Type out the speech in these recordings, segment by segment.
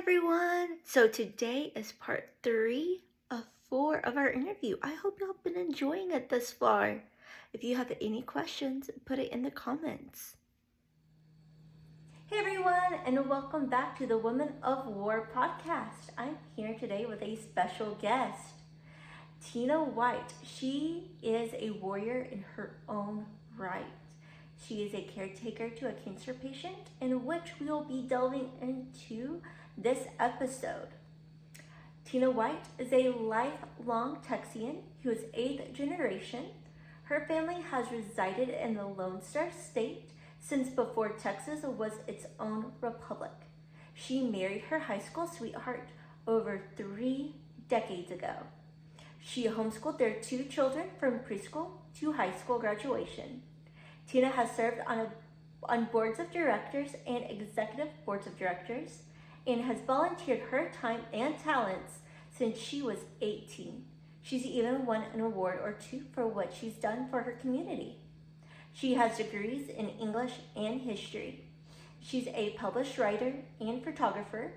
everyone. So today is part 3 of 4 of our interview. I hope y'all been enjoying it thus far. If you have any questions, put it in the comments. Hey everyone, and welcome back to the Women of War podcast. I'm here today with a special guest, Tina White. She is a warrior in her own right. She is a caretaker to a cancer patient, in which we will be delving into this episode. Tina White is a lifelong Texian who is 8th generation. Her family has resided in the Lone Star State since before Texas was its own republic. She married her high school sweetheart over 3 decades ago. She homeschooled their 2 children from preschool to high school graduation. Tina has served on boards of directors and executive boards of directors and has volunteered her time and talents since she was 18. She's even won an award or 2 for what she's done for her community. She has degrees in English and history. She's a published writer and photographer,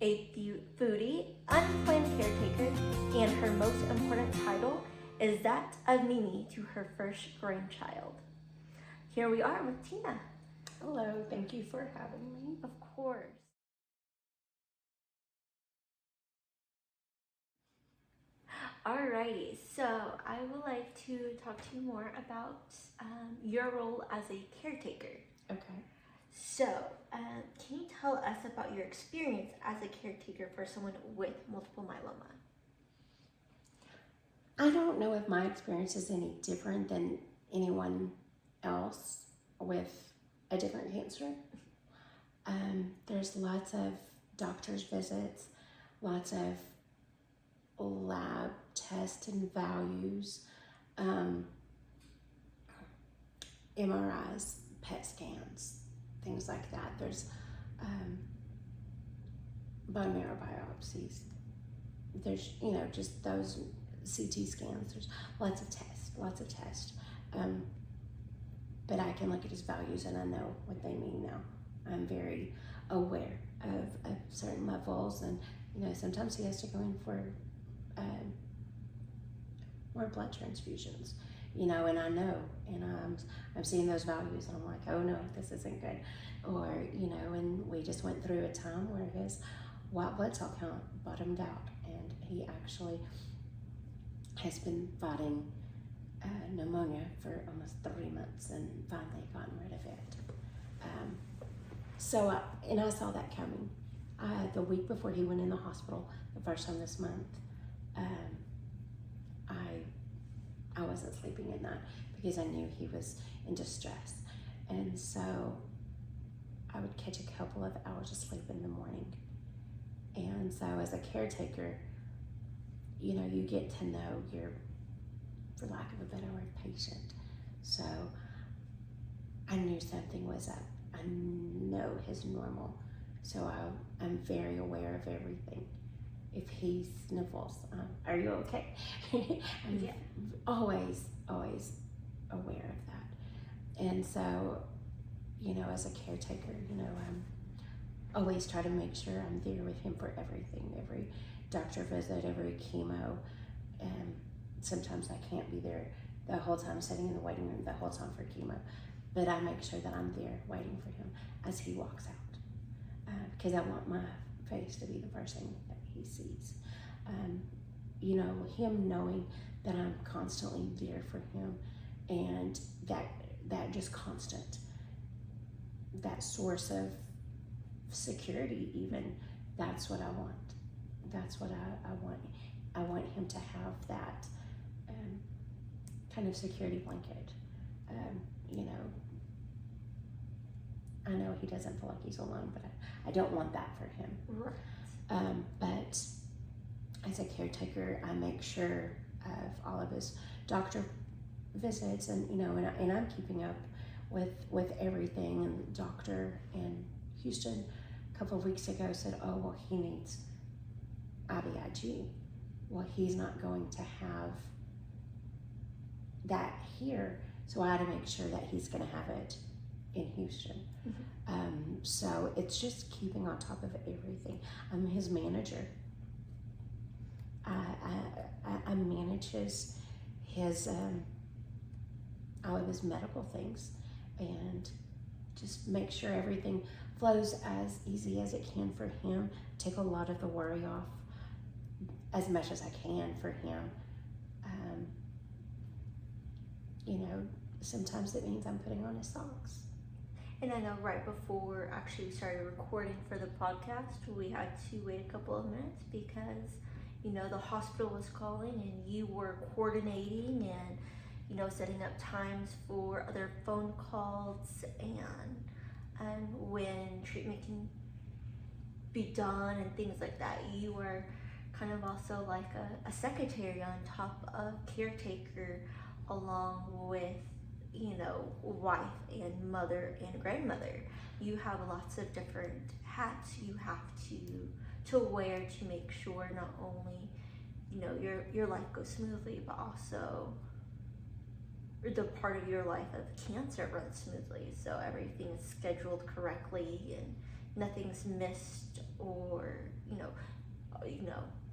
a foodie, unplanned caretaker, and her most important title is that of Mimi to her first grandchild. Here we are with Tina. Hello, thank you for having me. Of course. Alrighty, so I would like to talk to you more about your role as a caretaker. Okay. So, can you tell us about your experience as a caretaker for someone with multiple myeloma? I don't know if my experience is any different than anyone else with a different cancer. There's lots of doctor's visits, lots of lab tests and values, MRIs, PET scans, things like that. There's bone marrow biopsies. There's, just those CT scans. There's lots of tests. But I can look at his values and I know what they mean now. I'm very aware of certain levels, and sometimes he has to go in for more blood transfusions, and I know, and I'm seeing those values and I'm like, oh no, this isn't good. Or, and we just went through a time where his white blood cell count bottomed out, and he actually has been fighting pneumonia for almost 3 months and finally gotten rid of it. And I saw that coming. The week before he went in the hospital, the first time this month, I wasn't sleeping at night because I knew he was in distress. And so I would catch a couple of hours of sleep in the morning. And so as a caretaker, you get to know your, for lack of a better word, patient. So I knew something was up. I know his normal. So I'm very aware of everything. If he sniffles, are you okay? I'm always aware of that. And so, as a caretaker, I'm always try to make sure I'm there with him for everything, every doctor visit, every chemo. Sometimes I can't be there the whole time, sitting in the waiting room the whole time for chemo, but I make sure that I'm there waiting for him as he walks out, because I want my face to be the first thing that he sees. Him knowing that I'm constantly there for him, and that just constant, that source of security, even, that's what I want. That's what I want. I want him to have that kind of security blanket. I know he doesn't feel like he's alone, but I don't want that for him. Right. But as a caretaker, I make sure of all of his doctor visits, and and I'm keeping up with everything. And the doctor in Houston a couple of weeks ago said, oh, well, he needs IVIG. Well, he's not going to have that here, so I had to make sure that he's going to have it in Houston. Mm-hmm. So it's just keeping on top of everything. I'm his manager. I manage his all of his medical things, and just make sure everything flows as easy as it can for him. Take a lot of the worry off as much as I can for him. Sometimes it means I'm putting on his socks. And I know right before actually we started recording for the podcast, we had to wait a couple of minutes because, the hospital was calling and you were coordinating and, setting up times for other phone calls and when treatment can be done and things like that. You were kind of also like a secretary on top of caretaker along with wife and mother and grandmother. You have lots of different hats you have to wear to make sure not only your life goes smoothly, but also the part of your life of cancer runs smoothly, so everything is scheduled correctly and nothing's missed, or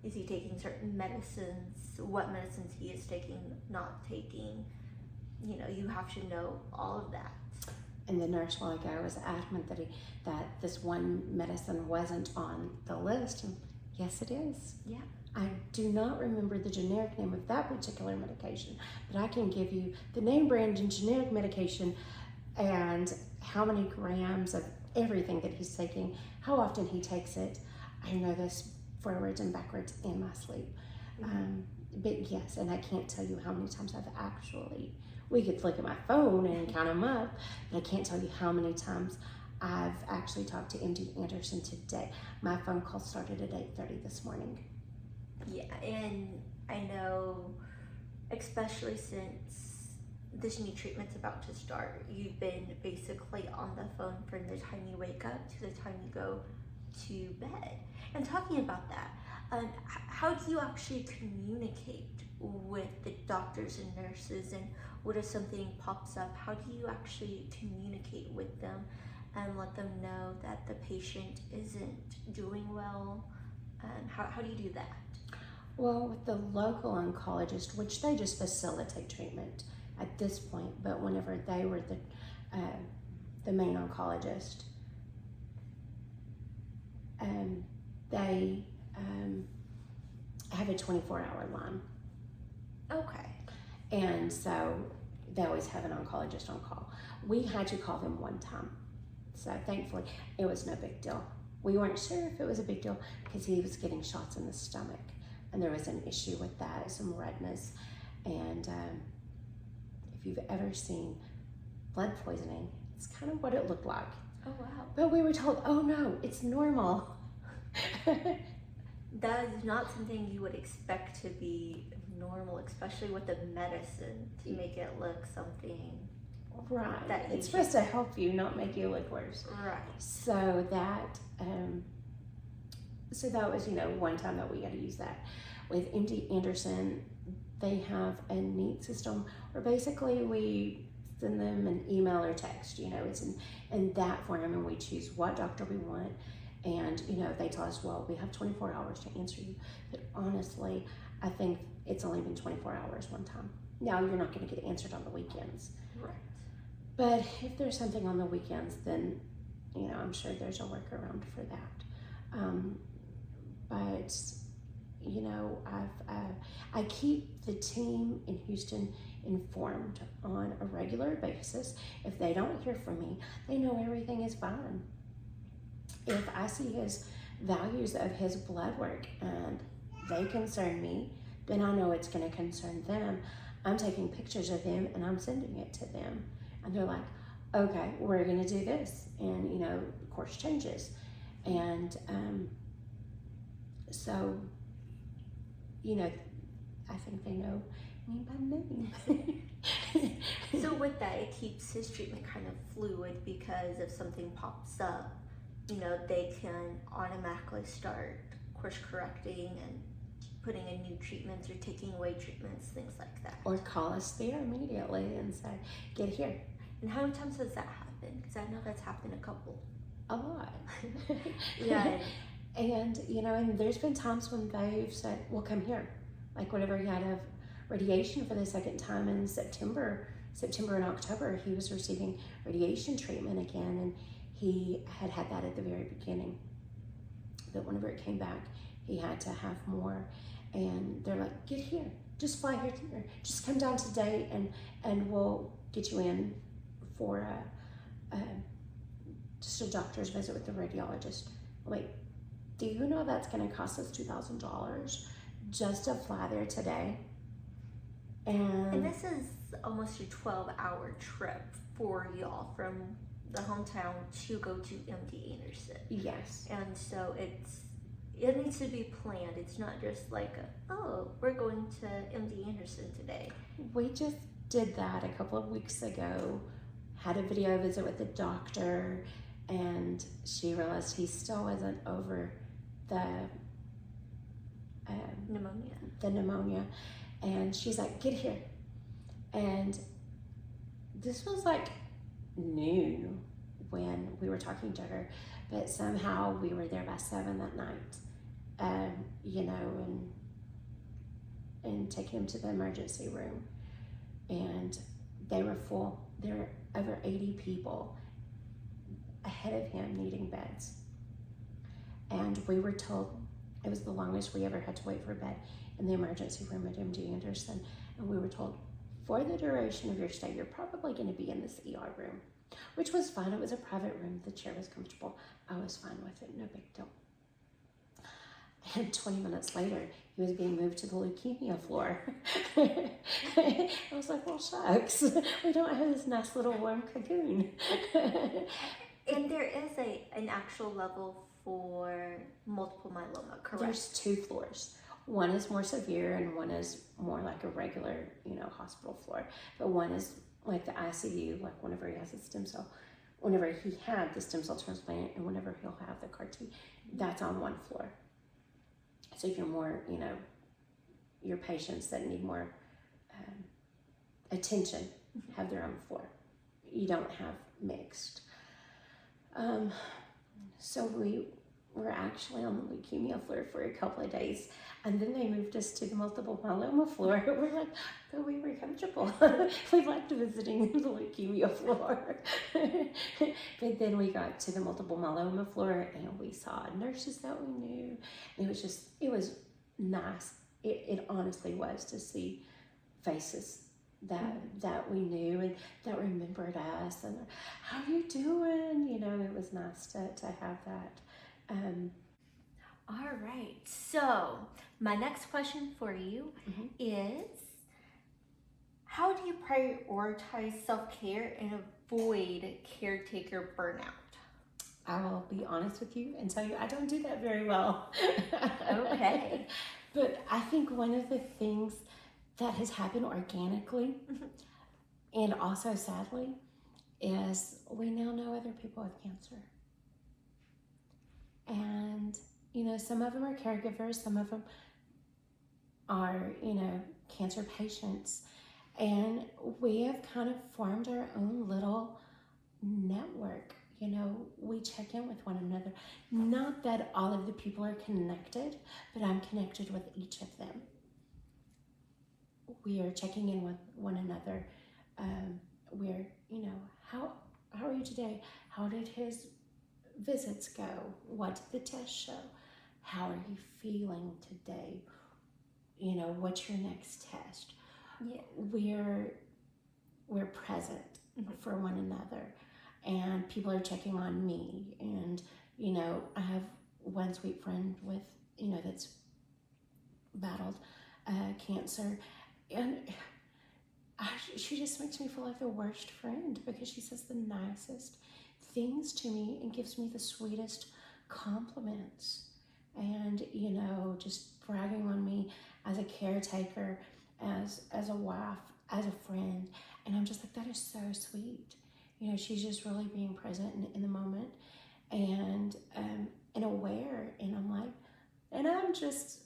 is he taking certain medicines, what medicines he is taking, not taking. You have to know all of that. And the nurse, while ago, was adamant that this one medicine wasn't on the list. And yes, it is. Yeah. I do not remember the generic name of that particular medication, but I can give you the name, brand, and generic medication and how many grams of everything that he's taking, how often he takes it. I know this forwards and backwards in my sleep. Mm-hmm. But yes, and I can't tell you how many times we could look at my phone and count them up, but I can't tell you how many times I've actually talked to MD Anderson today. My phone call started at 8:30 this morning. Yeah, and I know, especially since this new treatment's about to start, you've been basically on the phone from the time you wake up to the time you go to bed. And talking about that, how do you actually communicate with the doctors and nurses, and what if something pops up, how do you actually communicate with them and let them know that the patient isn't doing well? And how do you do that? Well, with the local oncologist, which they just facilitate treatment at this point, but whenever they were the main oncologist, they have a 24-hour line. Okay. And so they always have an oncologist on call. We had to call them one time. So thankfully, it was no big deal. We weren't sure if it was a big deal because he was getting shots in the stomach. And there was an issue with that, some redness. And if you've ever seen blood poisoning, it's kind of what it looked like. Oh, wow. But we were told, oh no, it's normal. That is not something you would expect to be normal, especially with the medicine, to make it look something. Right. It's supposed to help you, not make you look worse. Right. So that was, one time that we got to use that. With MD Anderson, they have a neat system where basically we send them an email or text, it's in that form, and we choose what doctor we want. And, they tell us, well, we have 24 hours to answer you. But honestly, I think it's only been 24 hours one time. Now, you're not going to get answered on the weekends. Right. But if there's something on the weekends, then, I'm sure there's a workaround for that. But, I keep the team in Houston informed on a regular basis. If they don't hear from me, they know everything is fine. If I see his values of his blood work and they concern me, then I know it's going to concern them. I'm taking pictures of them and I'm sending it to them. And they're like, okay, we're going to do this. And, of course, changes. And so, I think they know me by name. So with that, it keeps his treatment kind of fluid, because if something pops up, they can automatically start course correcting and putting in new treatments or taking away treatments, things like that. Or call us there immediately and say, get here. And how many times has that happened? happened? Because I know that's happened a couple. A lot. Yeah. And, and there's been times when they've said, well, come here. Like whenever he had a radiation for the second time in September and October, he was receiving radiation treatment again. And he had that at the very beginning. But whenever it came back, he had to have more. And they're like, get here. Just fly here. Just come down today and we'll get you in for just a doctor's visit with the radiologist. Wait, do you know that's going to cost us $2,000 just to fly there today? And this is almost a 12-hour trip for y'all from the hometown to go to MD Anderson. Yes. And so it needs to be planned. It's not just like, we're going to MD Anderson today. We just did that a couple of weeks ago, had a video visit with the doctor, and she realized he still wasn't over the pneumonia. And she's like, get here. And this was like noon when we were talking to her, but somehow we were there by 7 that night, and taking him to the emergency room. And they were full. There were over 80 people ahead of him needing beds. And we were told it was the longest we ever had to wait for a bed in the emergency room at MD Anderson. And we were told, for the duration of your stay, you're probably going to be in this ER room, which was fine. It was a private room. The chair was comfortable. I was fine with it. No big deal. And 20 minutes later, he was being moved to the leukemia floor. I was like, well, shucks. We don't have this nice little warm cocoon. And there is an actual level for multiple myeloma, correct? There's 2 floors. One is more severe and one is more like a regular, hospital floor. But one is like the ICU, like whenever he has a stem cell, whenever he had the stem cell transplant and whenever he'll have the CAR T, that's on one floor. So if you're more, your patients that need more attention have their own floor. You don't have mixed. So we were actually on the leukemia floor for a couple of days, and then they moved us to the multiple myeloma floor. We're like, but we were comfortable. We liked visiting the leukemia floor. But then we got to the multiple myeloma floor, and we saw nurses that we knew. And it was nice. It honestly was to see faces that we knew and that remembered us and how are you doing? It was nice to have that. All right. So my next question for you is, how do you prioritize self-care and avoid caretaker burnout? I will be honest with you and tell you I don't do that very well. Okay. But I think one of the things that has happened organically and also sadly is we now know other people with cancer. And, some of them are caregivers, some of them are, cancer patients. And we have kind of formed our own little network. We check in with one another. Not that all of the people are connected, but I'm connected with each of them. We are checking in with one another. We're, how are you today? How did his visits go? What did the test show? How are you feeling today? What's your next test? Yeah. We're present for one another, and people are checking on me. And I have one sweet friend with that's battled cancer, and she just makes me feel like the worst friend because she says the nicest things to me and gives me the sweetest compliments, and just bragging on me as a caretaker, as a wife, as a friend. And I'm just like, that is so sweet. She's just really being present in the moment and aware. And I'm like, and I'm just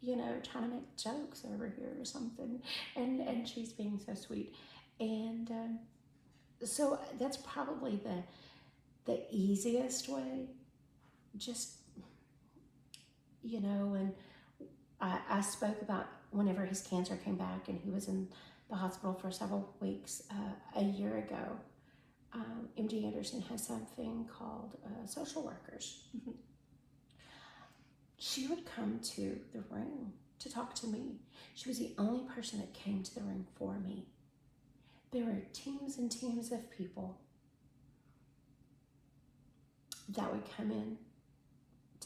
trying to make jokes over here or something, and she's being so sweet. And So that's probably the easiest way. Just, and I spoke about whenever his cancer came back and he was in the hospital for several weeks a year ago. MD Anderson has something called social workers. Mm-hmm. She would come to the room to talk to me. She was the only person that came to the room for me. There were teams and teams of people that would come in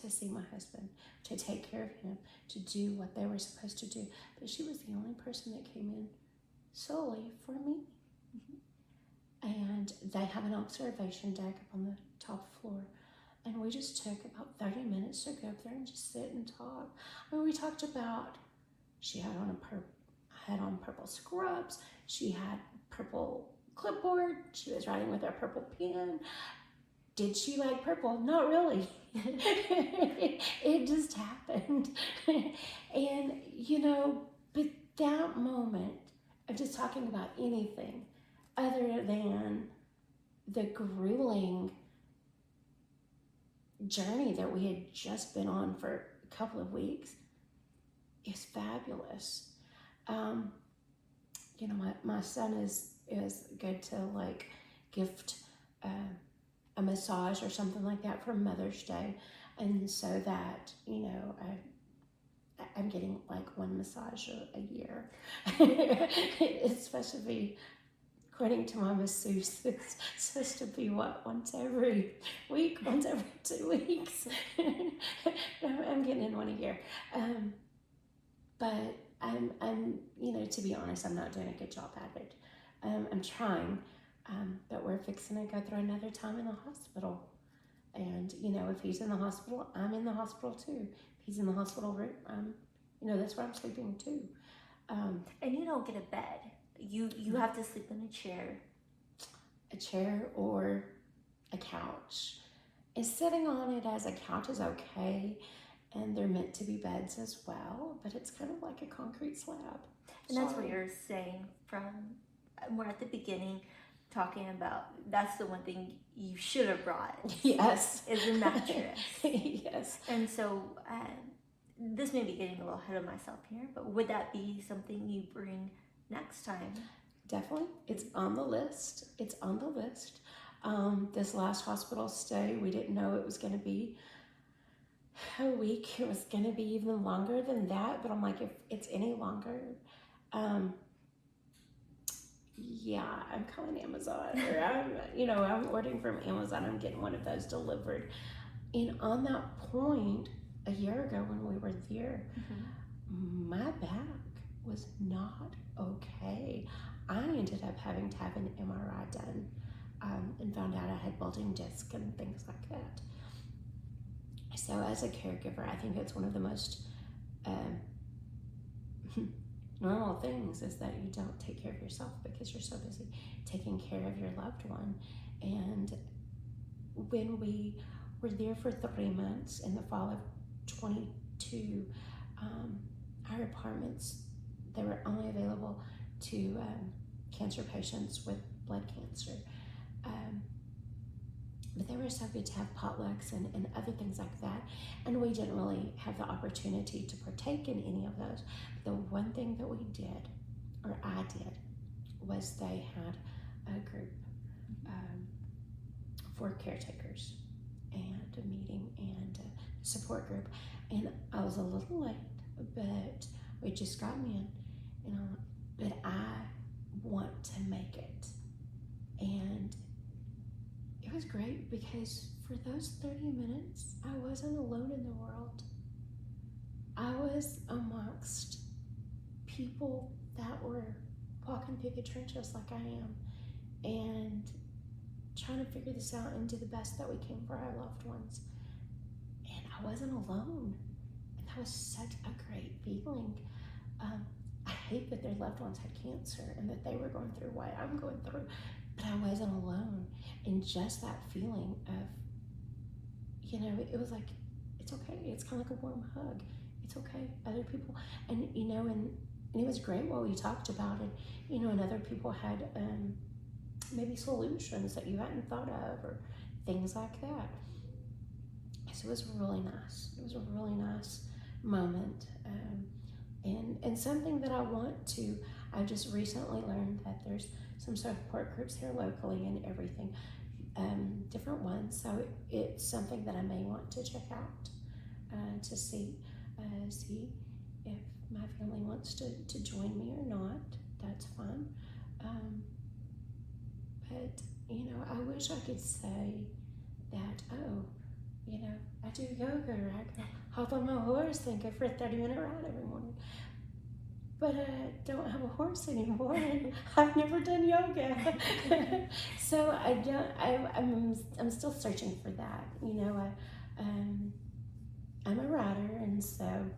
to see my husband, to take care of him, to do what they were supposed to do. But she was the only person that came in solely for me. Mm-hmm. And they have an observation deck up on the top floor. And we just took about 30 minutes to go up there and just sit and talk. I mean, we talked about, she had on purple scrubs. She had purple clipboard. She was writing with a purple pen. Did she like purple? Not really. It just happened. And, but that moment of just talking about anything other than the grueling journey that we had just been on for a couple of weeks is fabulous. My son is good to like gift a massage or something like that for Mother's Day, and so that I'm getting like one massage a year. It's supposed to be, according to my masseuse, it's supposed to be once every week, once every 2 weeks. I'm getting in one a year. But I'm to be honest, I'm not doing a good job at it. I'm trying, but we're fixing to go through another time in the hospital. And, if he's in the hospital, I'm in the hospital too. If he's in the hospital room, that's where I'm sleeping too. And you don't get a bed. You have to sleep in a chair. A chair or a couch. And sitting on it as a couch is okay. And they're meant to be beds as well, but it's kind of like a concrete slab. And that's what you're saying from, we're at the beginning talking about, that's the one thing you should have brought. Yes. Is the mattress. Yes. And so, this may be getting a little ahead of myself here, but would that be something you bring next time? Definitely. It's on the list. This last hospital stay, we didn't know it was going to be a week. It was going to be even longer than that, but I'm like, if it's any longer, I'm calling Amazon, or I'm ordering from Amazon. I'm getting one of those delivered. And on that point, a year ago when we were there, mm-hmm. my back was not okay. I ended up having to have an MRI done, and found out I had bulging disc and things like that. So as a caregiver, I think it's one of the most normal things is that you don't take care of yourself because you're so busy taking care of your loved one. And when we were there for 3 months in the fall of 22, our apartments, they were only available to cancer patients with blood cancer. But they were so good to have potlucks and other things like that. And we didn't really have the opportunity to partake in any of those. The one thing that we did, or I did, was they had a group for caretakers and a meeting and a support group. And I was a little late, but we just gotten in, but I want to make it. And it was great because for those 30 minutes, I wasn't alone in the world. I was amongst people that were walking through the trenches like I am and trying to figure this out and do the best that we can for our loved ones. And I wasn't alone. And that was such a great feeling. I hate that their loved ones had cancer and that they were going through what I'm going through, but I wasn't alone. And just that feeling of, it was like, it's okay. It's kind of like a warm hug. It's okay. Other people, and it was great while we talked about it, and other people had maybe solutions that you hadn't thought of or things like that. So it was really nice. It was a really nice moment. And something that I just recently learned that there's some support groups here locally and everything, different ones. So it's something that I may want to check out to see if my family wants to join me or not. That's fine. But, I wish I could say that, I do yoga or I go hop on my horse and go for a 30-minute ride every morning. But I don't have a horse anymore, and I've never done yoga. So I'm still searching for that. I'm a writer, and so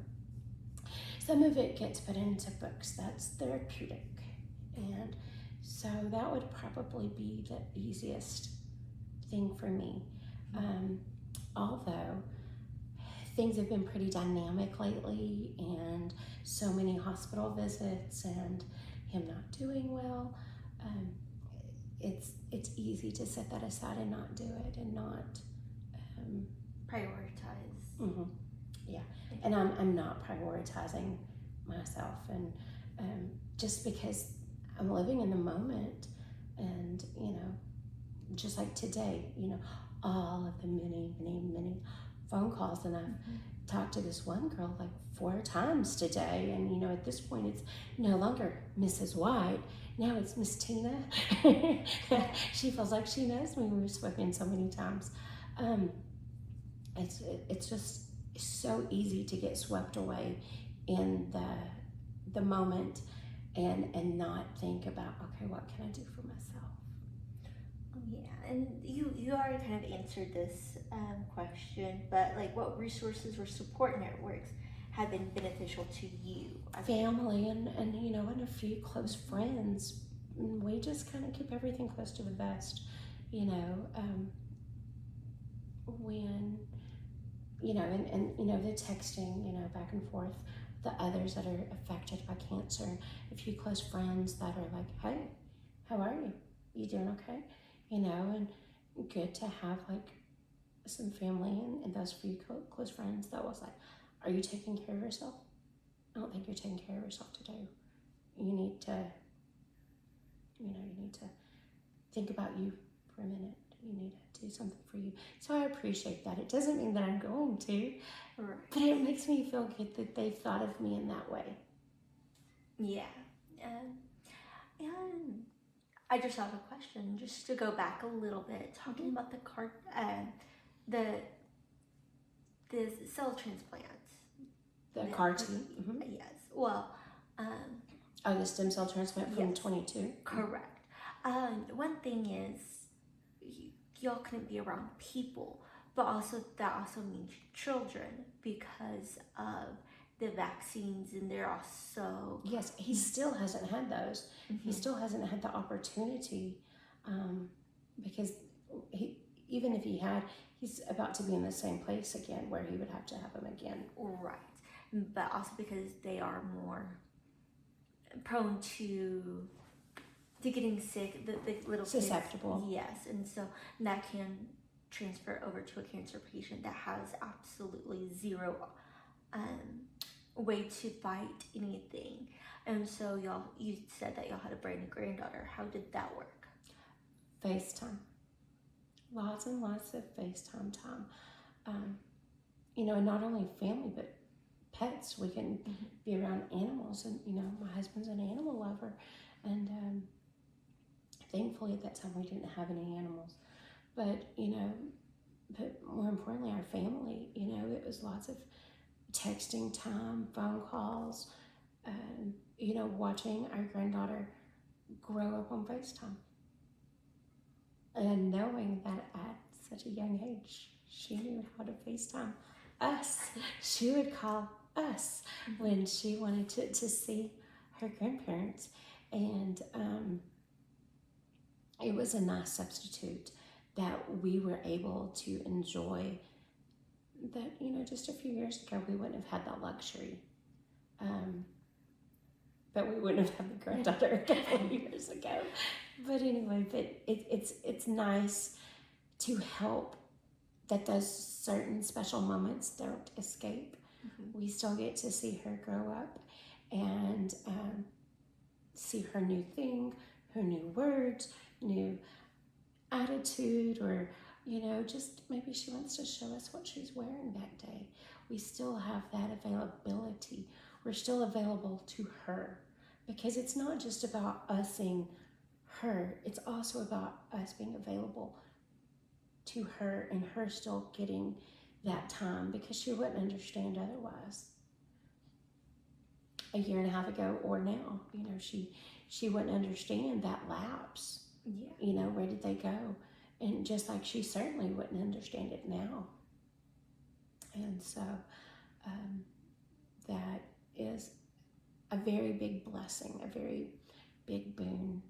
some of it gets put into books. That's therapeutic. And so that would probably be the easiest thing for me. Although things have been pretty dynamic lately, and so many hospital visits and him not doing well, it's easy to set that aside and not do it and not prioritize. Mm-hmm. Yeah, and I'm not prioritizing myself, and just because I'm living in the moment, and just like today, all of the many phone calls, and I've talked to this one girl like 4 times today, and at this point it's no longer Mrs. White, now it's Miss Tina. She feels like she knows me. We've spoken so many times. It's just so easy to get swept away in the moment and not think about, okay, what can I do for myself? Yeah, and you already kind of answered this question, but like, what resources or support networks have been beneficial to you? Family and and a few close friends. We just kind of keep everything close to the vest, when and the texting, back and forth, the others that are affected by cancer, a few close friends that are like, hey, how are you? You doing okay? And good to have like some family and those few close friends that was like, are you taking care of yourself? I don't think you're taking care of yourself today. You need to, you need to think about you for a minute. You need to do something for you. So I appreciate that. It doesn't mean that I'm going to, right, but it makes me feel good that they've thought of me in that way. Yeah. And I just have a question, just to go back a little bit, talking about the cell transplants. The CAR T. Yes. Well. The stem cell transplant from 22. Correct. One thing is, y'all couldn't be around people, but that also means children, because of the vaccines, and they're also... Yes, he still hasn't had those. He still hasn't had the opportunity, because even if he had, he's about to be in the same place again where he would have to have them again. Right. But also because they are more prone to getting sick, the little susceptible. Kids, yes, and so that can transfer over to a cancer patient that has absolutely zero way to fight anything. And so you said that y'all had a brand new granddaughter. How did that work? FaceTime. Lots and lots of FaceTime time. And not only family, but pets. We can be around animals, and my husband's an animal lover, and thankfully at that time we didn't have any animals, but but more importantly, our family. It was lots of texting time, phone calls, watching our granddaughter grow up on FaceTime, and knowing that at such a young age she knew how to FaceTime us. She would call us when she wanted to see her grandparents, and it was a nice substitute that we were able to enjoy that, just a few years ago we wouldn't have had that luxury. but we wouldn't have had the granddaughter a couple of years ago. But anyway, it's nice to help that those certain special moments don't escape. We still get to see her grow up and see her new thing, her new words, new attitude, or just maybe she wants to show us what she's wearing that day. We still have that availability. We're still available to her, because it's not just about us seeing her, it's also about us being available to her and her still getting that time, because she wouldn't understand otherwise. A year and a half ago or now, she wouldn't understand that lapse. Yeah. Where did they go? And just like she certainly wouldn't understand it now. And so that is a very big blessing, a very big boon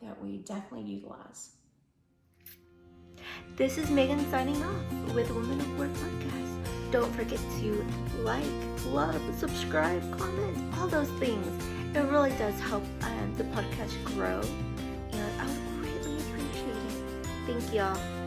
that we definitely utilize. This is Megan signing off with Women of Work Podcast. Don't forget to like, love, subscribe, comment, all those things. It really does help the podcast grow, and I would greatly appreciate it. Thank y'all.